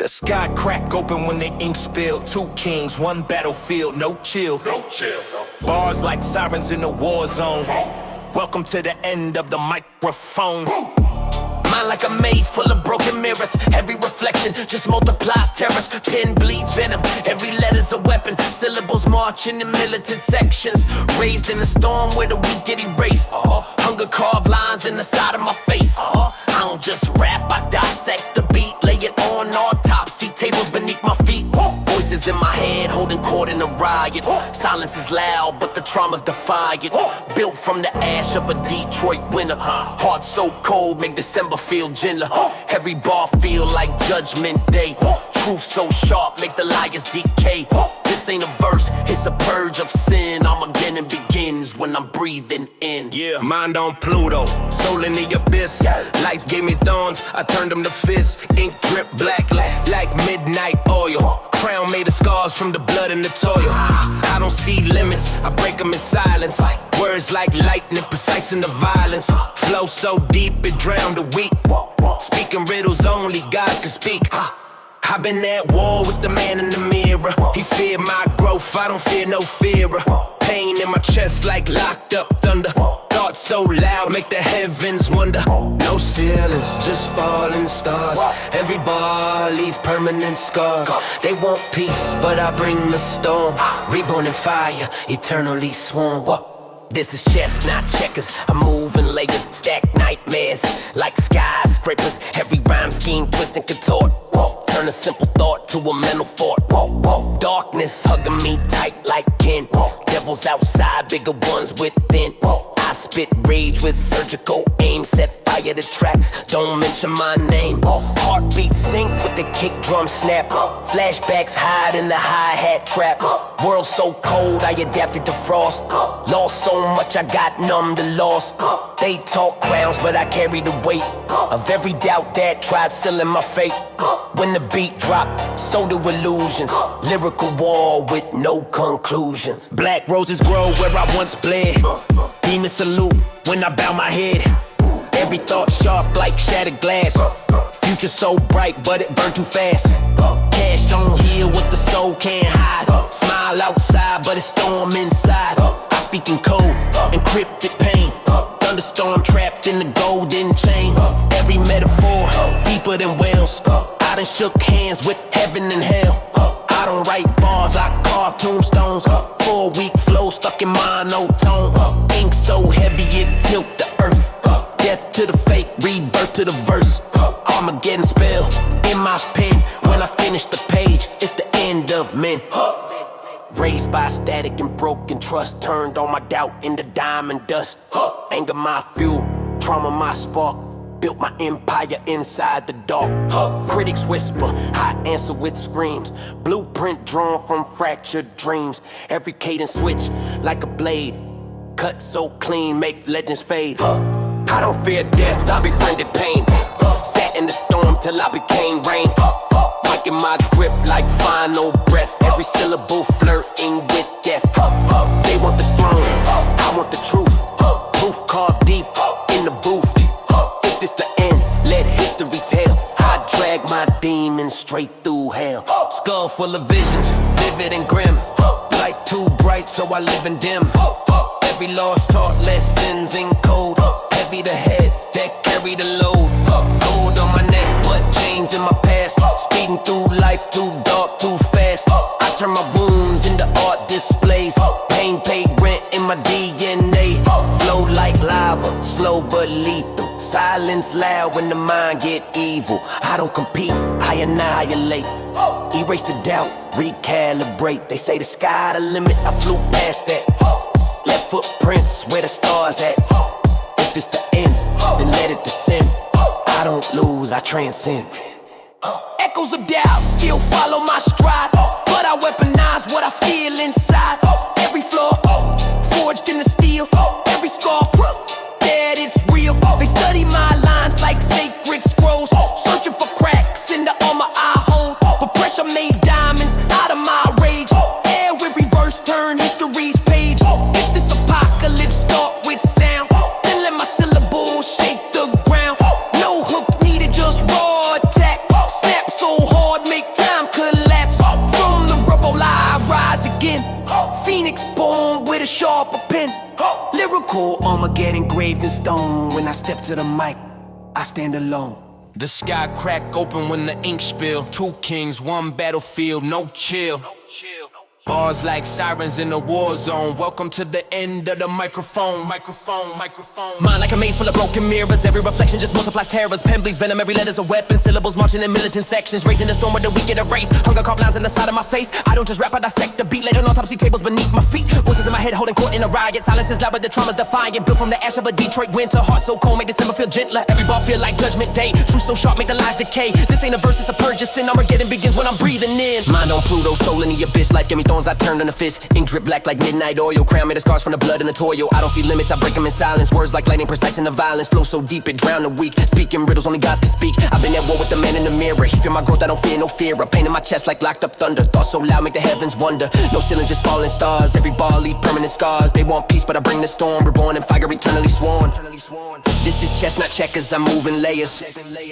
The sky crack open when the ink spilled. 2 kings, 1 battlefield, no chill. Bars like sirens in a war zone. Welcome to the end of the microphone. Mind like a maze full of broken mirrors. Every reflection just multiplies terrors. Pen bleeds venom, every letter's a weapon. Syllables marching in militant sections. Raised in a storm where the weak get erased. Hunger carved lines in the side of my face. I don't just rap, I dissect the beat. Lay it on autopsy tables beneath my feet. Voices in my head holding court in a riot. Silence is loud but the trauma's defiant. Built from the ash of a Detroit winter. Heart so cold make December feel gentler. Every bar feel like Judgment Day. Truth so sharp make the liars decay. This ain't a verse, it's a purge of sin. Armageddon begins when I'm breathing in. Mind on Pluto, soul in the abyss. Life gave me thorns, I turned them to fists. Ink drip black like midnight oil. Crown made of scars from the blood and the toil. I don't see limits, I break them in silence. Words like lightning, precise in the violence. Flow so deep it drowned the weak. Speaking riddles only gods can speak. I've been at war with the man in the mirror. He feared my growth, I don't fear no fearer. Pain in my chest like locked up thunder. Thoughts so loud make the heavens wonder. No ceilings, just falling stars. Every bar leave permanent scars. They want peace, but I bring the storm. Reborn in fire, eternally sworn. This is chess, not checkers. I'm moving layers, stack nightmares like skyscrapers. Every rhyme scheme twist and contort. Turn a simple thought to a mental fort. Darkness hugging me tight like kin. Devils outside, bigger ones within. I spit rage with surgical aim. Set fire to tracks, don't mention my name. Heartbeats sync with the kick drum snap. Flashbacks hide in the hi-hat trap. World so cold, I adapted to frost. Lost so much, I got numb to loss. They talk crowns, but I carry the weight of every doubt that tried sealing my fate. When the beat dropped, so do illusions. Lyrical war with no conclusions. Black roses grow where I once bled. Demons salute when I bow my head. Every thought sharp like shattered glass. Future so bright, but it burned too fast. Cash don't heal what the soul can't hide. Smile outside, but it's storm inside. I speak in code, encrypted pain. Thunderstorm trapped in the golden chain. Every metaphor deeper than wells. I done shook hands with heaven and hell. I don't write bars, I carve tombstones. 4-week flow stuck in monotone. Ink so heavy it tilt the earth. Death to the fake, rebirth to the verse. Armageddon spell in my pen. When I finish the page, it's the end of men. Raised by static and broken trust. Turned all my doubt into diamond dust. Anger my fuel, trauma my spark. Built my empire inside the dark. Critics whisper, I answer with screams. Blueprint drawn from fractured dreams. Every cadence switch like a blade. Cut so clean, make legends fade. I don't fear death, I befriended pain. Sat in the storm till I became rain. Breaking my grip like final breath. Every syllable flirting with death. They want the throne, I want the truth. Proof carved deep in the booth. If this the end, let history tell. I drag my demons straight through hell. Skull full of visions, vivid and grim. Light too bright, so I live in dim. Every lost taught lessons in code. Heavy the head that carry the load. Gold on my neck, but chains in my past. Speeding through life too dark, too fast. I turn my wounds into art displays. Pain paid rent in my DNA. Flow like lava, slow but lethal. Silence loud when the mind get evil. I don't compete, I annihilate. Erase the doubt, recalibrate. They say the sky the limit, I flew past that. Left footprints where the stars at. If this the end, then let it descend. I don't lose, I transcend. Echoes of doubt still follow my stride, but I weaponize what I feel inside. Every flaw forged in the steel. Every scar that it's real. They study my lines like sacred scrolls, searching for cracks in the armor I hold. But pressure made diamonds out of my rage. Air with reverse turn history's page. If this apocalypse start with sound, then let my syllables shake the ground. No hook needed, just raw attack. Snap so hard, make with a sharper pen. Lyrical Armageddon engraved in stone. When I step to the mic, I stand alone. The sky crack open when the ink spill. 2 kings, 1 battlefield, no chill. Bars like sirens in a war zone. Welcome to the end of the microphone. Mind like a maze full of broken mirrors. Every reflection just multiplies terrors. Pen bleeds venom, every letter's a weapon. Syllables marching in militant sections. Raising the storm with the weak at a race. Hunger carved lines in the side of my face. I don't just rap, I dissect the beat. Laid on autopsy tables beneath my feet. Voices in my head holding court in a riot. Silence is loud but the trauma's defiant. Built from the ash of a Detroit winter. Heart so cold, make December feel gentler. Every bar feel like judgment day. Truth so sharp, make the lies decay. This ain't a verse, it's a purge of sin. Armageddon begins when I'm breathing in. Mind on Pluto, soul in the abyss. Life gave me thorns, I turned into fist. Ink drip black like midnight oil. Crown made the scars from the blood and the toil. I don't see limits, I break them in silence. Words like lightning, precise in the violence. Flow so deep, it drown the weak. Speaking riddles, only gods can speak. I've been at war with the man in the mirror. He feel my growth, I don't fear no fear. A pain in my chest like locked up thunder. Thoughts so loud, make the heavens wonder. No ceiling, just falling stars. Every ball leave permanent scars. They want peace, but I bring the storm. Reborn in fire, eternally sworn. This is chestnut checkers, I'm moving layers.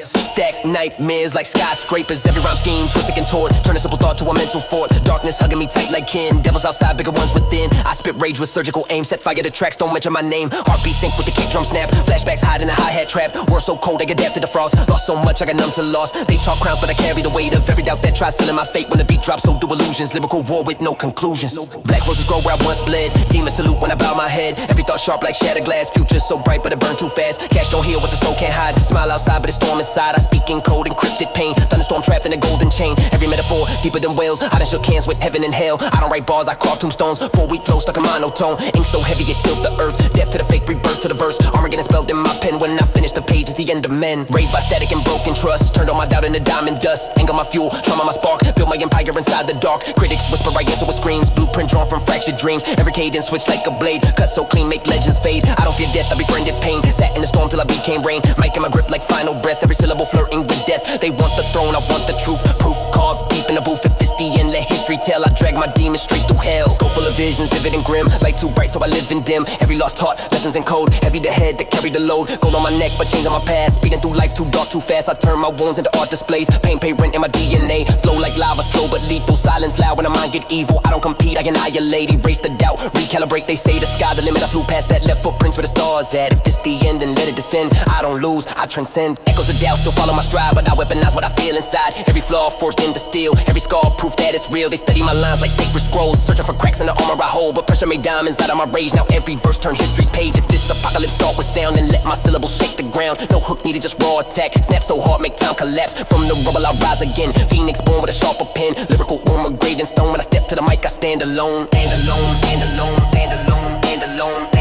Stack nightmares like skyscrapers. Every rhyme scheme, twist and contort. Turn a simple thought to a mental fort. Darkness hugging me tight like kin. Devils outside, bigger ones within. I spit rage with surgical aim. Set fire to tracks, don't mention my name. Heartbeat sync with the kick drum snap. Flashbacks hide in a hi-hat trap. World so cold, I adapt to the frost. Lost so much, I got numb to loss. They talk crowns, but I carry the weight of every doubt that tries sealing my fate. When the beat drops, so do illusions. Lyrical war with no conclusions. Black roses grow where I once bled. Demons salute when I bow my head. Every thought sharp like shattered glass. Future so bright, but it burn too fast. Cash don't heal what the soul can't hide. Smile outside, but it's storm inside. I speak in code, encrypted pain. Thunderstorm trapped in a golden chain. Every metaphor deeper than whales. I done shook hands with heaven and hell. I don't write bars, I carve tombstones. 4-week flow stuck in monotone. Ink so heavy it tilt the earth. Death to the fake, rebirth to the verse. Armageddon spelled in my pen. When I finish the page, is the end of men. Raised by static and broken trust. Turned all my doubt into diamond dust. Anger my fuel, trauma my spark. Build my empire inside the dark. Critics whisper, I answer with screams. Blueprint drawn from fractured dreams. Every cadence switch like a blade. Cut so clean, make legends fade. I don't fear death, I befriended pain. Sat in the storm till I became rain. Mic in my grip like final breath. Every syllable flirting with death. They want the throne, I want the truth. Proof carved deep in the booth. If this the end, let history tell. I drag my demons straight through hell. Scope full of visions, vivid and grim. Light too bright, so I live in dim. Every lost taught, lessons in code. Heavy the head that carry the load. Gold on my neck, but change on my past. Speeding through life too dark, too fast. I turn my wounds into art displays. Pain, pay rent in my DNA. Flow like lava, slow but lethal. Silence loud when the mind get evil. I don't compete, I annihilate. Erase the doubt, recalibrate. They say the sky the limit. I flew past that left footprints where the stars at. If this the end, then let it descend. I don't lose, I transcend. Echoes of doubt still follow my stride, but I weaponize what I feel inside. Every flaw forged into steel. Every scar proof that it's real. They study my lines like sacred scrolls. Searching for cracks in the armor I hold, but pressure made diamonds out of my rage. Now every verse turn history's page. If this apocalypse start with sound, then let my syllables shake the ground. No hook needed, just raw attack. Snap so hard, make time collapse. From the rubble I rise again. Phoenix born with a sharper pen. Lyrical armor engraved in stone. When I step to the mic, I stand alone. And alone, and alone, and alone, and alone.